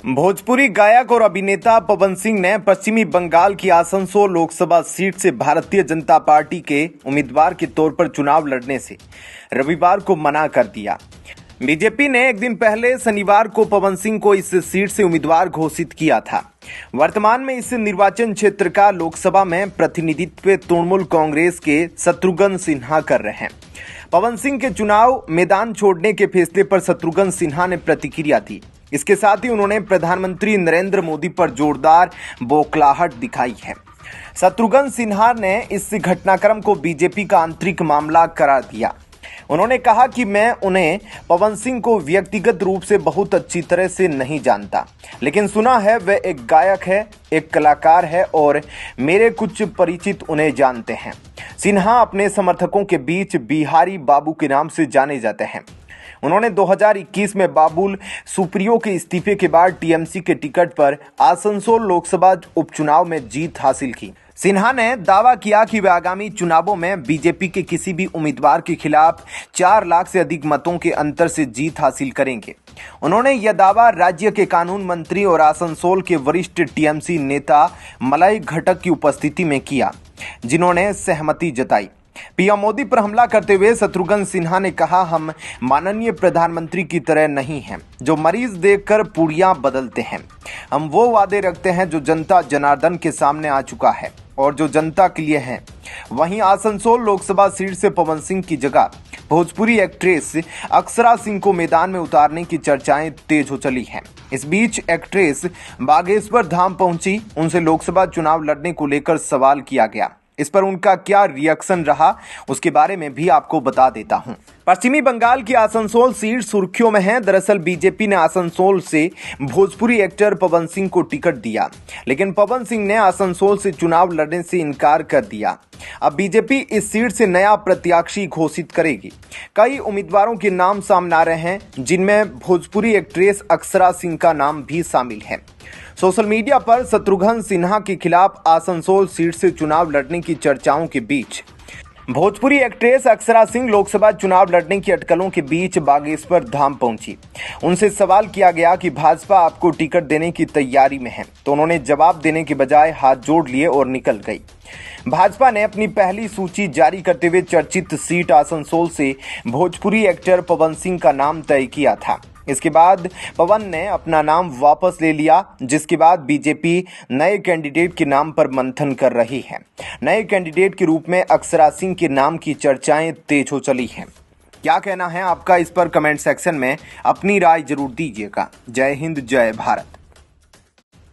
भोजपुरी गायक और अभिनेता पवन सिंह ने पश्चिमी बंगाल की आसनसोल लोकसभा सीट से भारतीय जनता पार्टी के उम्मीदवार के तौर पर चुनाव लड़ने से रविवार को मना कर दिया। बीजेपी ने एक दिन पहले शनिवार को पवन सिंह को इस सीट से उम्मीदवार घोषित किया था। वर्तमान में इस निर्वाचन क्षेत्र का लोकसभा में प्रतिनिधित्व तृणमूल कांग्रेस के शत्रुघ्न सिन्हा कर रहे हैं। पवन सिंह के चुनाव मैदान छोड़ने के फैसले पर शत्रुघ्न सिन्हा ने प्रतिक्रिया दी। इसके साथ ही उन्होंने प्रधानमंत्री नरेंद्र मोदी पर जोरदार बौखलाहट दिखाई है। शत्रुघ्न सिन्हा ने इस घटनाक्रम को बीजेपी का आंतरिक मामला करार दिया। उन्होंने कहा कि मैं उन्हें पवन सिंह को व्यक्तिगत रूप से बहुत अच्छी तरह से नहीं जानता, लेकिन सुना है वह एक गायक है, एक कलाकार है और मेरे कुछ परिचित उन्हें जानते हैं। सिन्हा अपने समर्थकों के बीच बिहारी बाबू के नाम से जाने जाते हैं। उन्होंने 2021 में बाबुल सुप्रियो के इस्तीफे के बाद टीएमसी के टिकट पर आसनसोल लोकसभा उपचुनाव में जीत हासिल की। सिन्हा ने दावा किया कि वे आगामी चुनावों में बीजेपी के किसी भी उम्मीदवार के खिलाफ 4 लाख से अधिक मतों के अंतर से जीत हासिल करेंगे। उन्होंने यह दावा राज्य के कानून मंत्री और आसनसोल के वरिष्ठ टीएमसी नेता मलाई घटक की उपस्थिति में किया, जिन्होंने सहमति जताई। पीएम मोदी पर हमला करते हुए शत्रुघ्न सिन्हा ने कहा, हम माननीय प्रधानमंत्री की तरह नहीं हैं जो मरीज देखकर पुड़ियां बदलते हैं। हम वो वादे रखते हैं जो जनता जनार्दन के सामने आ चुका है और जो जनता के लिए है। वहीं आसनसोल लोकसभा सीट से पवन सिंह की जगह भोजपुरी एक्ट्रेस अक्षरा सिंह को मैदान में उतारने की चर्चाएं तेज हो चली हैं। इस बीच एक्ट्रेस बागेश्वर धाम पहुंची, उनसे लोकसभा चुनाव लड़ने को लेकर सवाल किया गया। इस पर उनका क्या रिएक्शन रहा, उसके बारे में भी आपको बता देता हूं। पश्चिमी बंगाल की आसनसोल सीट सुर्खियों में है। दरअसल बीजेपी ने आसनसोल से भोजपुरी एक्टर पवन सिंह को टिकट दिया, लेकिन पवन सिंह ने आसनसोल से चुनाव लड़ने से इनकार कर दिया। अब बीजेपी इस सीट से नया प्रत्याशी घोषित करेगी। कई उम्मीदवारों के नाम सामने आ रहे हैं, जिनमें भोजपुरी एक्ट्रेस अक्षरा सिंह का नाम भी शामिल है। सोशल मीडिया पर शत्रुघ्न सिन्हा के खिलाफ आसनसोल सीट से चुनाव लड़ने की चर्चाओं के बीच भोजपुरी एक्ट्रेस अक्षरा सिंह लोकसभा चुनाव लड़ने की अटकलों के बीच बागेश्वर धाम पहुंची। उनसे सवाल किया गया कि भाजपा आपको टिकट देने की तैयारी में है, तो उन्होंने जवाब देने के बजाय हाथ जोड़ लिए और निकल गई। भाजपा ने अपनी पहली सूची जारी करते हुए चर्चित सीट आसनसोल से भोजपुरी एक्टर पवन सिंह का नाम तय किया था। इसके बाद पवन ने अपना नाम वापस ले लिया, जिसके बाद बीजेपी नए कैंडिडेट के नाम पर मंथन कर रही है। नए कैंडिडेट के रूप में अक्षरा सिंह के नाम की चर्चाएं तेज हो चली हैं। क्या कहना है आपका, इस पर कमेंट सेक्शन में अपनी राय जरूर दीजिएगा। जय हिंद, जय भारत।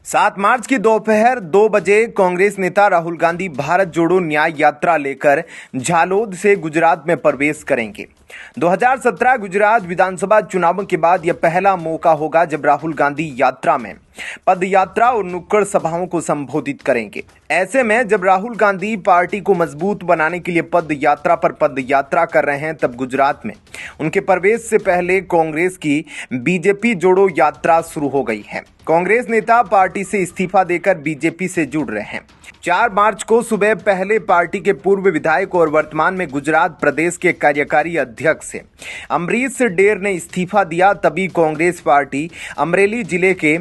7 मार्च की दोपहर 2 बजे कांग्रेस नेता राहुल गांधी भारत जोड़ो न्याय यात्रा लेकर झालोद से गुजरात में प्रवेश करेंगे। 2017 गुजरात विधानसभा चुनावों के बाद यह पहला मौका होगा जब राहुल गांधी यात्रा में पद यात्रा और नुक्कड़ सभाओं को संबोधित करेंगे। ऐसे में जब राहुल गांधी पार्टी को मजबूत बनाने के लिए पद यात्रा कर रहे हैं, तब गुजरात में उनके प्रवेश से पहले कांग्रेस की बीजेपी जोड़ो यात्रा शुरू हो गई है। कांग्रेस नेता पार्टी से इस्तीफा देकर बीजेपी से जुड़ रहे हैं। 4 मार्च को सुबह पहले पार्टी के पूर्व विधायक और वर्तमान में गुजरात प्रदेश के कार्यकारी अध्यक्ष अमरीश डेर ने इस्तीफा दिया। तभी कांग्रेस पार्टी अमरेली जिले के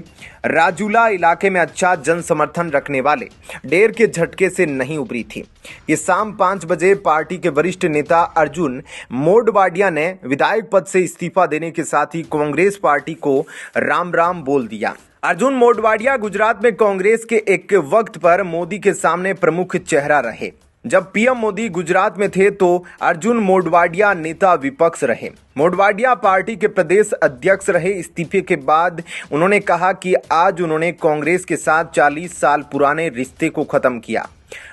राजूला इलाके में अच्छा जन समर्थन रखने वाले डेर के झटके से नहीं उभरी थी। ये शाम 5 बजे पार्टी के वरिष्ठ नेता अर्जुन मोडवाडिया ने विधायक पद से इस्तीफा देने के साथ ही कांग्रेस पार्टी को राम राम बोल दिया। अर्जुन मोडवाडिया गुजरात में कांग्रेस के एक वक्त पर मोदी के सामने प्रमुख चेहरा रहे। जब पीएम मोदी गुजरात में थे तो अर्जुन मोडवाडिया नेता विपक्ष रहे। मोडवाडिया पार्टी के प्रदेश अध्यक्ष रहे। इस्तीफे के बाद उन्होंने कहा कि आज उन्होंने कांग्रेस के साथ 40 साल पुराने रिश्ते को खत्म किया।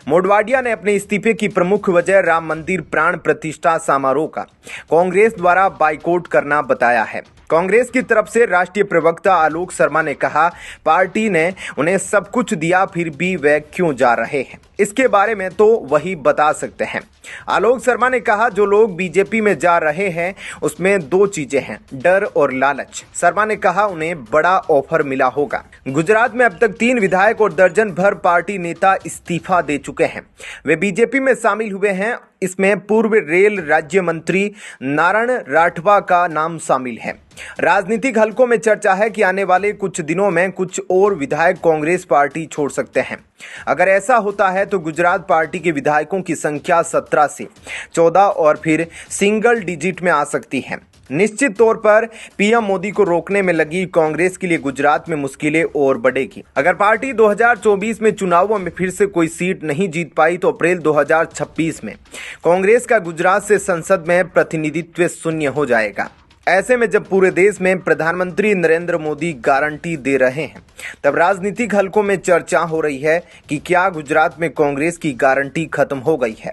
मोडवाडिया ने अपने इस्तीफे की प्रमुख वजह राम मंदिर प्राण प्रतिष्ठा समारोह का कांग्रेस द्वारा बाइकआउट करना बताया है। कांग्रेस की तरफ से राष्ट्रीय प्रवक्ता आलोक शर्मा ने कहा, पार्टी ने उन्हें सब कुछ दिया, फिर भी वे क्यों जा रहे हैं, इसके बारे में तो वही बता सकते हैं। आलोक शर्मा ने कहा, जो लोग बीजेपी में जा रहे हैं उसमें 2 चीजें हैं, डर और लालच। शर्मा ने कहा, उन्हें बड़ा ऑफर मिला होगा। गुजरात में अब तक 3 विधायक और दर्जन भर पार्टी नेता इस्तीफा दे चुके हैं। वे बीजेपी में शामिल हुए हैं। इसमें पूर्व रेल राज्य मंत्री नारायण राठवा का नाम शामिल है। राजनीतिक हलकों में चर्चा है कि आने वाले कुछ दिनों में कुछ और विधायक कांग्रेस पार्टी छोड़ सकते हैं। अगर ऐसा होता है तो गुजरात पार्टी के विधायकों की संख्या 17 से 14 और फिर सिंगल डिजिट में आ सकती है। निश्चित तौर पर पीएम मोदी को रोकने में लगी कांग्रेस के लिए गुजरात में मुश्किलें और बढ़ेगी। अगर पार्टी 2024 में चुनावों में फिर से कोई सीट नहीं जीत पाई तो अप्रैल 2026 में कांग्रेस का गुजरात से संसद में प्रतिनिधित्व शून्य हो जाएगा। ऐसे में जब पूरे देश में प्रधानमंत्री नरेंद्र मोदी गारंटी दे रहे हैं, तब राजनीतिक हलकों में चर्चा हो रही है कि क्या गुजरात में कांग्रेस की गारंटी खत्म हो गई है।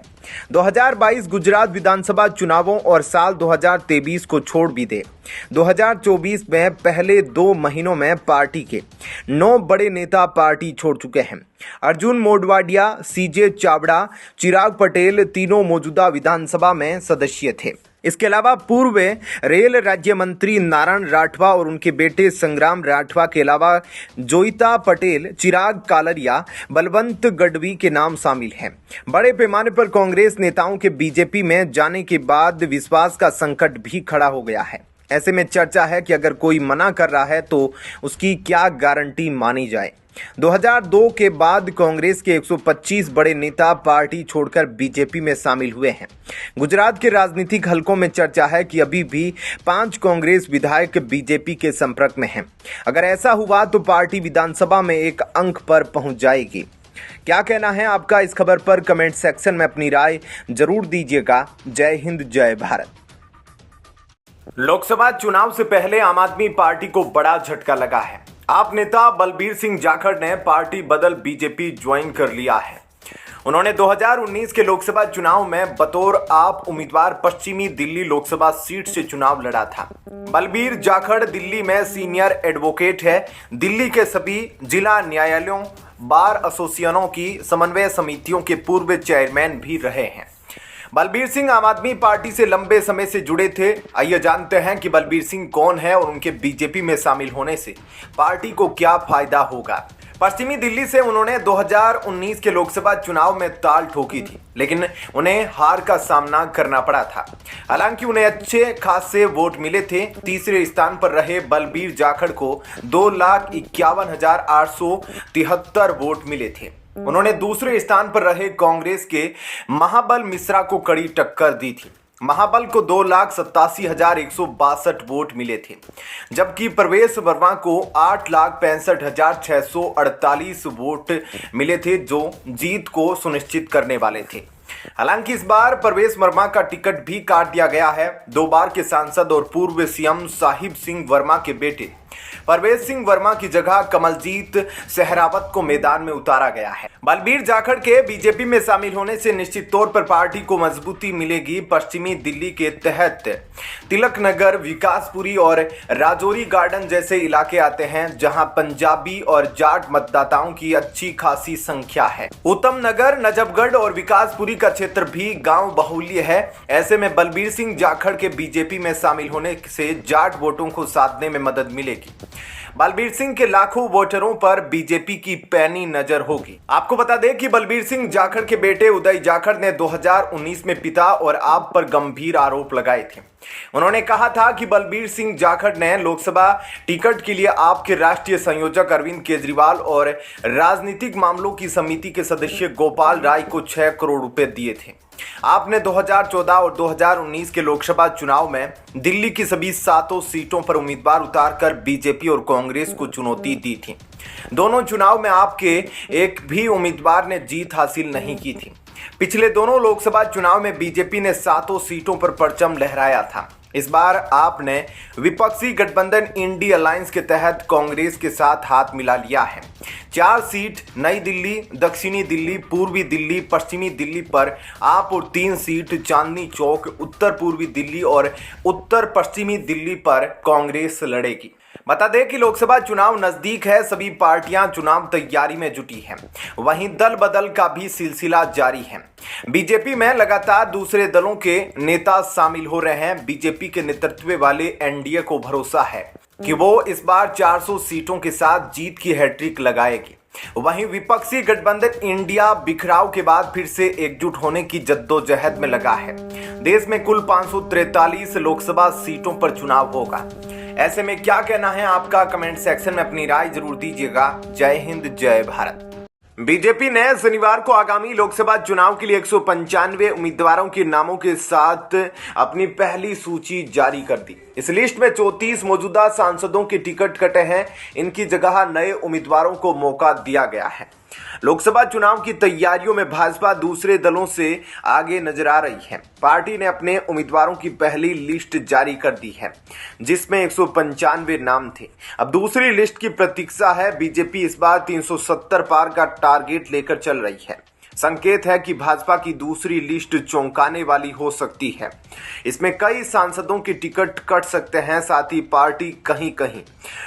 2022 गुजरात विधानसभा चुनावों और साल 2023 को छोड़ भी दे, 2024 में पहले 2 महीनों में पार्टी के 9 बड़े नेता पार्टी छोड़ चुके हैं। अर्जुन मोढवाडिया, सीजे चावड़ा, चिराग पटेल तीनों मौजूदा विधानसभा में सदस्य थे। इसके अलावा पूर्व रेल राज्य मंत्री नारायण राठवा और उनके बेटे संग्राम राठवा के अलावा जोईता पटेल, चिराग कालरिया, बलवंत गढ़वी के नाम शामिल हैं। बड़े पैमाने पर कांग्रेस नेताओं के बीजेपी में जाने के बाद विश्वास का संकट भी खड़ा हो गया है। ऐसे में चर्चा है कि अगर कोई मना कर रहा है तो उसकी क्या गारंटी मानी जाए। 2002 के बाद कांग्रेस के 125 बड़े नेता पार्टी छोड़कर बीजेपी में शामिल हुए हैं। गुजरात के राजनीतिक हलकों में चर्चा है कि अभी भी 5 कांग्रेस विधायक बीजेपी के संपर्क में हैं। अगर ऐसा हुआ तो पार्टी विधानसभा में एक अंक पर पहुंच जाएगी। क्या कहना है आपका इस खबर पर? कमेंट सेक्शन में अपनी राय जरूर दीजिएगा। जय हिंद, जय भारत। लोकसभा चुनाव से पहले आम आदमी पार्टी को बड़ा झटका लगा है। आप नेता बलबीर सिंह जाखड़ ने पार्टी बदल बीजेपी ज्वाइन कर लिया है। उन्होंने 2019 के लोकसभा चुनाव में बतौर आप उम्मीदवार पश्चिमी दिल्ली लोकसभा सीट से चुनाव लड़ा था। बलबीर जाखड़ दिल्ली में सीनियर एडवोकेट है। दिल्ली के सभी जिला न्यायालयों, बार एसोसिएशनों की समन्वय समितियों के पूर्व चेयरमैन भी रहे हैं। बलबीर सिंह आम आदमी पार्टी से लंबे समय से जुड़े थे। आइए जानते हैं कि बलबीर सिंह कौन है और उनके बीजेपी में शामिल होने से पार्टी को क्या फायदा होगा। पश्चिमी दिल्ली से उन्होंने 2019 के लोकसभा चुनाव में ताल ठोकी थी, लेकिन उन्हें हार का सामना करना पड़ा था। हालांकि उन्हें अच्छे खासे वोट मिले थे। तीसरे स्थान पर रहे बलबीर जाखड़ को 2,51,873 वोट मिले थे। उन्होंने दूसरे स्थान पर रहे कांग्रेस के महाबल मिश्रा को कड़ी टक्कर दी थी। महाबल को 2,87,162 वोट मिले थे, जबकि प्रवेश वर्मा को 8,65,648 वोट मिले थे, जो जीत को सुनिश्चित करने वाले थे। हालांकि इस बार प्रवेश वर्मा का टिकट भी काट दिया गया है। 2 बार के सांसद और पूर्व सीएम साहिब सिंह वर्मा के बेटे परवेज सिंह वर्मा की जगह कमलजीत सहरावत को मैदान में उतारा गया है। बलबीर जाखड़ के बीजेपी में शामिल होने से निश्चित तौर पर पार्टी को मजबूती मिलेगी। पश्चिमी दिल्ली के तहत तिलक नगर, विकासपुरी और राजौरी गार्डन जैसे इलाके आते हैं, जहां पंजाबी और जाट मतदाताओं की अच्छी खासी संख्या है। उत्तम नगर, नजफगढ़ और विकासपुरी का क्षेत्र भी गांव बहुल्य है। ऐसे में बलबीर सिंह जाखड़ के बीजेपी में शामिल होने से जाट वोटों को साधने में मदद मिलेगी। बलबीर सिंह के लाखों वोटरों पर बीजेपी की पैनी नजर होगी। आपको बता दें कि बलबीर सिंह जाखड़ के बेटे उदय जाखड़ ने 2019 में पिता और आप पर गंभीर आरोप लगाए थे। उन्होंने कहा था कि बलबीर सिंह जाखड़ ने लोकसभा टिकट के लिए आपके राष्ट्रीय संयोजक अरविंद केजरीवाल और राजनीतिक मामलों की समिति के सदस्य गोपाल राय को 6 करोड़ रुपए दिए थे। आपने 2014 और 2019 के लोकसभा चुनाव में दिल्ली की सभी 7 सीटों पर उम्मीदवार उतारकर बीजेपी और कांग्रेस को चुनौती दी थी। दोनों चुनाव में आपके एक भी उम्मीदवार ने जीत हासिल नहीं की थी। पिछले दोनों लोकसभा चुनाव में बीजेपी ने 7 सीटों पर परचम लहराया था। इस बार आपने विपक्षी गठबंधन इंडी अलायंस के तहत कांग्रेस के साथ हाथ मिला लिया है। 4 सीट नई दिल्ली, दक्षिणी दिल्ली, पूर्वी दिल्ली, पश्चिमी दिल्ली पर आप और 3 सीट चांदनी चौक, उत्तर पूर्वी दिल्ली और उत्तर पश्चिमी दिल्ली पर कांग्रेस लड़ेगी। बता दें कि लोकसभा चुनाव नजदीक है। सभी पार्टियां चुनाव तैयारी में जुटी हैं। वहीं दल बदल का भी सिलसिला जारी है। बीजेपी में लगातार दूसरे दलों के नेता शामिल हो रहे हैं। बीजेपी के नेतृत्व वाले एनडीए को भरोसा है कि वो इस बार 400 सीटों के साथ जीत की हैट्रिक लगाएगी। वहीं विपक्षी गठबंधन इंडिया बिखराव के बाद फिर से एकजुट होने की जद्दोजहद में लगा है। देश में कुल 543 लोकसभा सीटों पर चुनाव होगा। ऐसे में क्या कहना है आपका? कमेंट सेक्शन में अपनी राय जरूर दीजिएगा। जय हिंद, जय भारत। बीजेपी ने शनिवार को आगामी लोकसभा चुनाव के लिए 195 उम्मीदवारों के नामों के साथ अपनी पहली सूची जारी कर दी। इस लिस्ट में 34 मौजूदा सांसदों के टिकट कटे हैं। इनकी जगह नए उम्मीदवारों को मौका दिया गया है। लोकसभा चुनाव की तैयारियों में भाजपा दूसरे दलों से आगे नजर आ रही है। पार्टी ने अपने उम्मीदवारों की पहली लिस्ट जारी कर दी है, जिसमें 195 नाम थे। अब दूसरी लिस्ट की प्रतीक्षा है। बीजेपी इस बार 370 पार का टारगेट लेकर चल रही है। संकेत है कि भाजपा की दूसरी लिस्ट चौंकाने वाली हो सकती है। इसमें कई सांसदों के टिकट कट सकते हैं। साथ ही पार्टी कहीं कहीं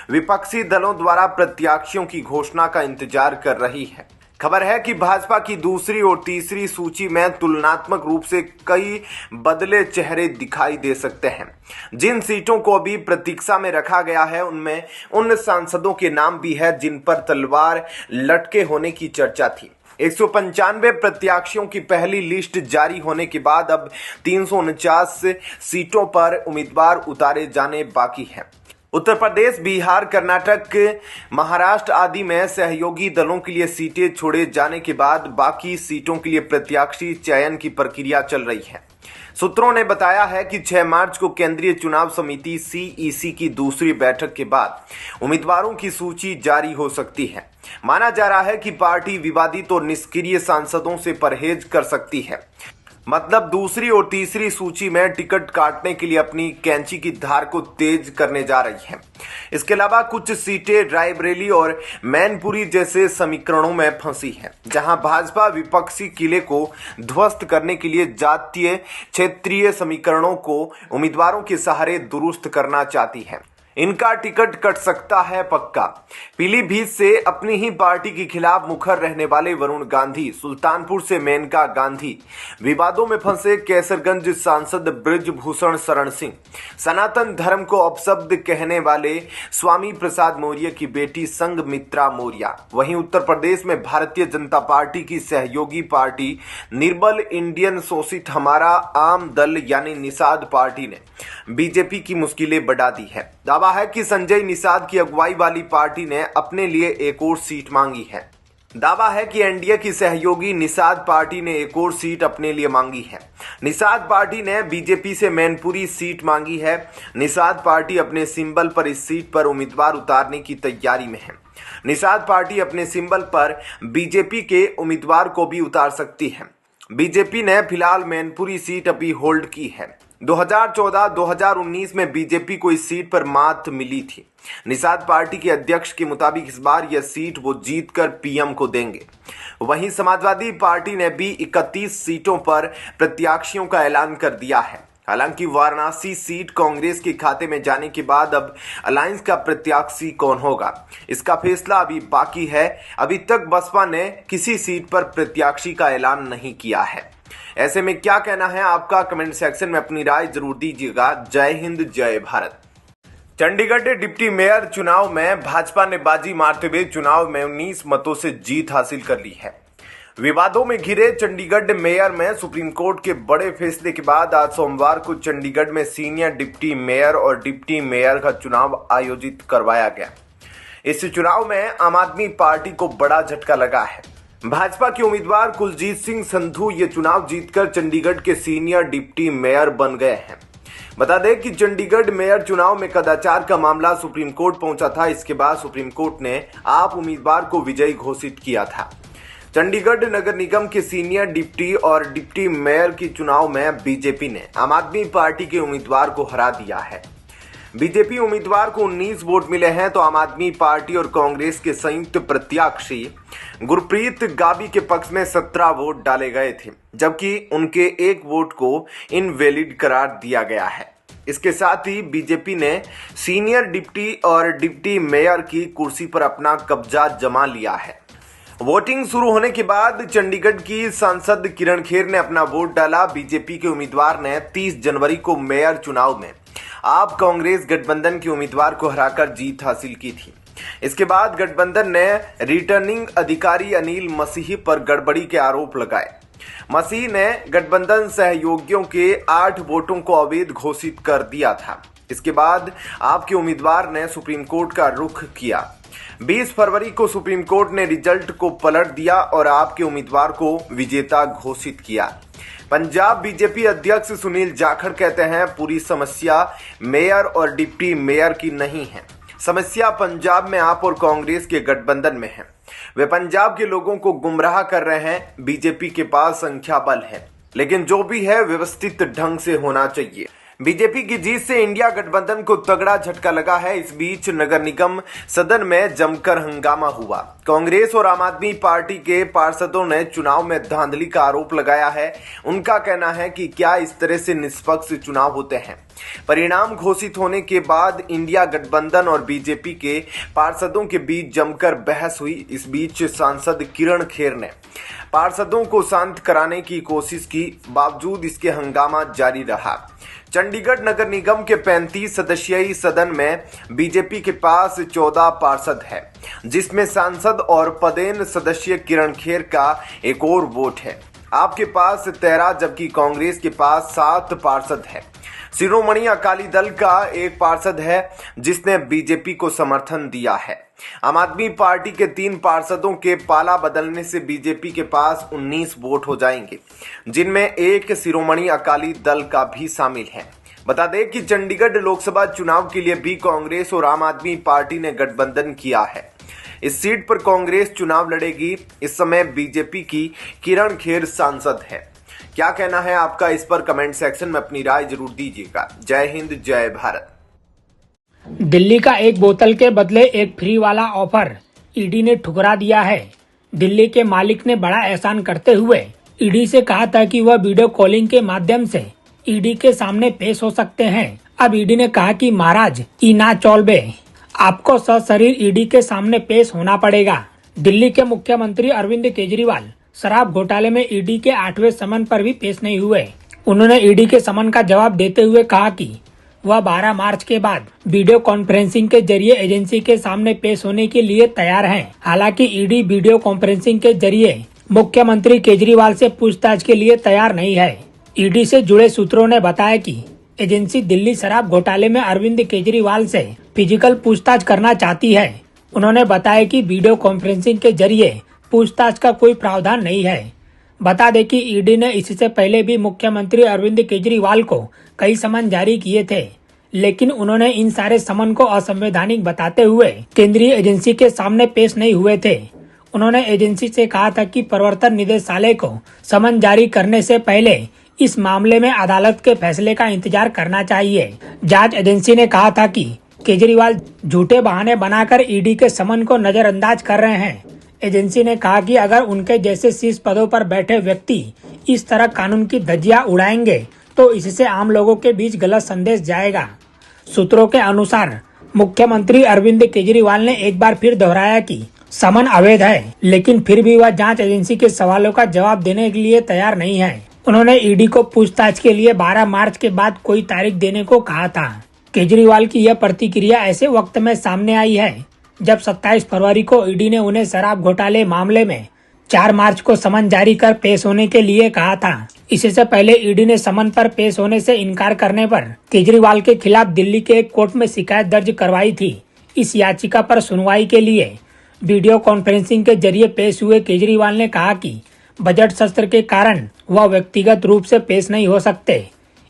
विपक्षी दलों द्वारा प्रत्याशियों की घोषणा का इंतजार कर रही है। खबर है कि भाजपा की दूसरी और तीसरी सूची में तुलनात्मक रूप से कई बदले चेहरे दिखाई दे सकते हैं। जिन सीटों को अभी प्रतीक्षा में रखा गया है, उनमें उन सांसदों के नाम भी है जिन पर तलवार लटके होने की चर्चा थी। 195 प्रत्याशियों की पहली लिस्ट जारी होने के बाद अब 349 सीटों पर उम्मीदवार उतारे जाने बाकी हैं। उत्तर प्रदेश, बिहार, कर्नाटक, महाराष्ट्र आदि में सहयोगी दलों के लिए सीटें छोड़े जाने के बाद बाकी सीटों के लिए प्रत्याशी चयन की प्रक्रिया चल रही है। सूत्रों ने बताया है कि 6 मार्च को केंद्रीय चुनाव समिति CEC की दूसरी बैठक के बाद उम्मीदवारों की सूची जारी हो सकती है। माना जा रहा है कि पार्टी विवादित और निष्क्रिय सांसदों से परहेज कर सकती है। मतलब दूसरी और तीसरी सूची में टिकट काटने के लिए अपनी कैंची की धार को तेज करने जा रही है। इसके अलावा कुछ सीटें रायबरेली और मैनपुरी जैसे समीकरणों में फंसी हैं, जहां भाजपा विपक्षी किले को ध्वस्त करने के लिए जातीय क्षेत्रीय समीकरणों को उम्मीदवारों के सहारे दुरुस्त करना चाहती है। इनका टिकट कट सकता है पक्का। पीलीभीत से अपनी ही पार्टी के खिलाफ मुखर रहने वाले वरुण गांधी, सुल्तानपुर से मेनका गांधी, विवादों में फंसे कैसरगंज सांसद ब्रजभूषण शरण सिंह, सनातन धर्म को अपशब्द कहने वाले स्वामी प्रसाद मौर्य की बेटी संघमित्रा मौर्य। वहीं उत्तर प्रदेश में भारतीय जनता पार्टी की सहयोगी पार्टी निर्बल इंडियन शोषित हमारा आम दल यानी निषाद पार्टी ने बीजेपी की मुश्किलें बढ़ा दी है। दावा है कि संजय निषाद की अगुवाई वाली पार्टी ने अपने लिए एक और सीट मांगी है। दावा है कि एनडीए की सहयोगी निषाद पार्टी ने एक और सीट अपने लिए मांगी है। निषाद पार्टी ने बीजेपी से मैनपुरी सीट मांगी है। निषाद पार्टी अपने सिंबल पर इस सीट पर उम्मीदवार उतारने की तैयारी में है। निषाद पार्टी अपने सिंबल पर बीजेपी के उम्मीदवार को भी उतार सकती है। बीजेपी ने फिलहाल मैनपुरी सीट अभी होल्ड की है। 2014-2019 में बीजेपी को इस सीट पर मात मिली थी। निषाद पार्टी के अध्यक्ष के मुताबिक इस बार यह सीट वो जीतकर पीएम को देंगे। वहीं समाजवादी पार्टी ने भी 31 सीटों पर प्रत्याशियों का ऐलान कर दिया है। हालांकि वाराणसी सीट कांग्रेस के खाते में जाने के बाद अब अलायंस का प्रत्याशी कौन होगा, इसका फैसला अभी बाकी है। अभी तक बसपा ने किसी सीट पर प्रत्याशी का ऐलान नहीं किया है। ऐसे में क्या कहना है आपका? कमेंट सेक्शन में अपनी राय जरूर दीजिएगा। जय हिंद, जय भारत। चंडीगढ़ डिप्टी मेयर चुनाव में भाजपा ने बाजी मारते हुए चुनाव में 19 मतों से जीत हासिल कर ली है। विवादों में घिरे चंडीगढ़ मेयर में सुप्रीम कोर्ट के बड़े फैसले के बाद आज सोमवार को चंडीगढ़ में सीनियर डिप्टी मेयर और डिप्टी मेयर का चुनाव आयोजित करवाया गया। इस चुनाव में आम आदमी पार्टी को बड़ा झटका लगा है। भाजपा के उम्मीदवार कुलजीत सिंह संधू ये चुनाव जीतकर चंडीगढ़ के सीनियर डिप्टी मेयर बन गए हैं। बता दें कि चंडीगढ़ मेयर चुनाव में कदाचार का मामला सुप्रीम कोर्ट पहुंचा था। इसके बाद सुप्रीम कोर्ट ने आप उम्मीदवार को विजयी घोषित किया था। चंडीगढ़ नगर निगम के सीनियर डिप्टी और डिप्टी मेयर के चुनाव में बीजेपी ने आम आदमी पार्टी के उम्मीदवार को हरा दिया है। बीजेपी उम्मीदवार को 19 वोट मिले हैं तो आम आदमी पार्टी और कांग्रेस के संयुक्त प्रत्याशी गुरप्रीत गाबी के पक्ष में 17 वोट डाले गए थे, जबकि उनके 1 वोट को इनवैलिड करार दिया गया है। इसके साथ ही बीजेपी ने सीनियर डिप्टी और डिप्टी मेयर की कुर्सी पर अपना कब्जा जमा लिया है। वोटिंग शुरू होने के बाद चंडीगढ़ की सांसद किरण खेर ने अपना वोट डाला। बीजेपी के उम्मीदवार ने 30 जनवरी को मेयर चुनाव में आप कांग्रेस गठबंधन के उम्मीदवार को हराकर जीत हासिल की थी। इसके बाद गठबंधन ने रिटर्निंग अधिकारी अनिल मसीह पर गड़बड़ी के आरोप लगाए। मसीह ने गठबंधन सहयोगियों के 8 वोटों को अवैध घोषित कर दिया था। इसके बाद आपके उम्मीदवार ने सुप्रीम कोर्ट का रुख किया। 20 फरवरी को सुप्रीम कोर्ट ने रिजल्ट को पलट दिया और आपके उम्मीदवार को विजेता घोषित किया। पंजाब बीजेपी अध्यक्ष सुनील जाखड़ कहते हैं, पूरी समस्या मेयर और डिप्टी मेयर की नहीं है। समस्या पंजाब में आप और कांग्रेस के गठबंधन में है। वे पंजाब के लोगों को गुमराह कर रहे हैं। बीजेपी के पास संख्या बल है, लेकिन जो भी है व्यवस्थित ढंग से होना चाहिए। बीजेपी की जीत से इंडिया गठबंधन को तगड़ा झटका लगा है। इस बीच नगर निगम सदन में जमकर हंगामा हुआ। कांग्रेस और आम आदमी पार्टी के पार्षदों ने चुनाव में धांधली का आरोप लगाया है। उनका कहना है कि क्या इस तरह से निष्पक्ष चुनाव होते हैं। परिणाम घोषित होने के बाद इंडिया गठबंधन और बीजेपी के पार्षदों के बीच जमकर बहस हुई। इस बीच सांसद किरण खेर ने पार्षदों को शांत कराने की कोशिश की, बावजूद इसके हंगामा जारी रहा। चंडीगढ़ नगर निगम के 35 सदस्यीय सदन में बीजेपी के पास 14 पार्षद है, जिसमें सांसद और पदेन सदस्य किरण खेर का एक और वोट है। आपके पास 13 जबकि कांग्रेस के पास 7 पार्षद है। शिरोमणि अकाली दल का एक पार्षद है, जिसने बीजेपी को समर्थन दिया है। आम आदमी पार्टी के 3 पार्षदों के पाला बदलने से बीजेपी के पास 19 वोट हो जाएंगे, जिनमें एक शिरोमणि अकाली दल का भी शामिल है। बता दें कि चंडीगढ़ लोकसभा चुनाव के लिए भी कांग्रेस और आम आदमी पार्टी ने गठबंधन किया है। इस सीट पर कांग्रेस चुनाव लड़ेगी। इस समय बीजेपी की किरण खेर सांसद है। क्या कहना है आपका, इस पर कमेंट सेक्शन में अपनी राय जरूर दीजिएगा। जय हिंद, जय भारत। दिल्ली का एक बोतल के बदले एक फ्री वाला ऑफर ईडी ने ठुकरा दिया है। दिल्ली के मालिक ने बड़ा एहसान करते हुए ईडी से कहा था कि वह वीडियो कॉलिंग के माध्यम से ईडी के सामने पेश हो सकते हैं। अब ईडी ने कहा कि महाराज इना चौलबे, आपको सशरीर ईडी के सामने पेश होना पड़ेगा। दिल्ली के मुख्यमंत्री अरविंद केजरीवाल शराब घोटाले में ईडी के 8वें समन पर भी पेश नहीं हुए। उन्होंने ईडी के समन का जवाब देते हुए कहा कि वह 12 मार्च के बाद वीडियो कॉन्फ्रेंसिंग के जरिए एजेंसी के सामने पेश होने के लिए तैयार हैं। हालांकि ईडी वीडियो कॉन्फ्रेंसिंग के जरिए मुख्यमंत्री केजरीवाल से पूछताछ के लिए तैयार नहीं है। ईडी से जुड़े सूत्रों ने बताया कि एजेंसी दिल्ली शराब घोटाले में अरविंद केजरीवाल से फिजिकल पूछताछ करना चाहती है। उन्होंने बताया कि वीडियो कॉन्फ्रेंसिंग के जरिए पूछताछ का कोई प्रावधान नहीं है। बता दें कि ईडी ने इससे पहले भी मुख्यमंत्री अरविंद केजरीवाल को कई समन जारी किए थे, लेकिन उन्होंने इन सारे समन को असंवैधानिक बताते हुए केंद्रीय एजेंसी के सामने पेश नहीं हुए थे। उन्होंने एजेंसी से कहा था कि प्रवर्तन निदेशालय को समन जारी करने से पहले इस मामले में अदालत के फैसले का इंतजार करना चाहिए। जांच एजेंसी ने कहा था कि केजरीवाल झूठे बहाने बनाकर ईडी के समन को नजरअंदाज कर रहे हैं। एजेंसी ने कहा कि अगर उनके जैसे शीर्ष पदों पर बैठे व्यक्ति इस तरह कानून की धज्जियां उड़ाएंगे तो इससे आम लोगों के बीच गलत संदेश जाएगा। सूत्रों के अनुसार मुख्यमंत्री अरविंद केजरीवाल ने एक बार फिर दोहराया कि समन अवैध है, लेकिन फिर भी वह जांच एजेंसी के सवालों का जवाब देने के लिए तैयार नहीं है। उन्होंने ईडी को पूछताछ के लिए 12 मार्च के बाद कोई तारीख देने को कहा था। केजरीवाल की यह प्रतिक्रिया ऐसे वक्त में सामने आई है जब 27 फरवरी को ईडी ने उन्हें शराब घोटाले मामले में 4 मार्च को समन जारी कर पेश होने के लिए कहा था। इससे पहले ईडी ने समन पर पेश होने से इनकार करने पर केजरीवाल के खिलाफ दिल्ली के एक कोर्ट में शिकायत दर्ज करवाई थी। इस याचिका पर सुनवाई के लिए वीडियो कॉन्फ्रेंसिंग के जरिए पेश हुए केजरीवाल ने कहा कि बजट सत्र के कारण वह व्यक्तिगत रूप से पेश नहीं हो सकते।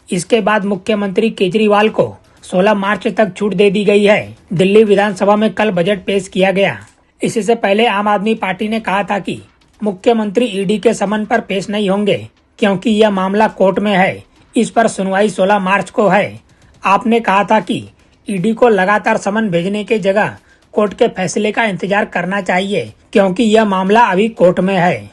इसके बाद मुख्यमंत्री केजरीवाल को 16 मार्च तक छूट दे दी गई है। दिल्ली विधानसभा में कल बजट पेश किया गया। इससे पहले आम आदमी पार्टी ने कहा था कि मुख्यमंत्री ईडी के समन पर पेश नहीं होंगे क्योंकि यह मामला कोर्ट में है। इस पर सुनवाई 16 मार्च को है। आपने कहा था कि ईडी को लगातार समन भेजने के जगह कोर्ट के फैसले का इंतजार करना चाहिए क्योंकि यह मामला अभी कोर्ट में है।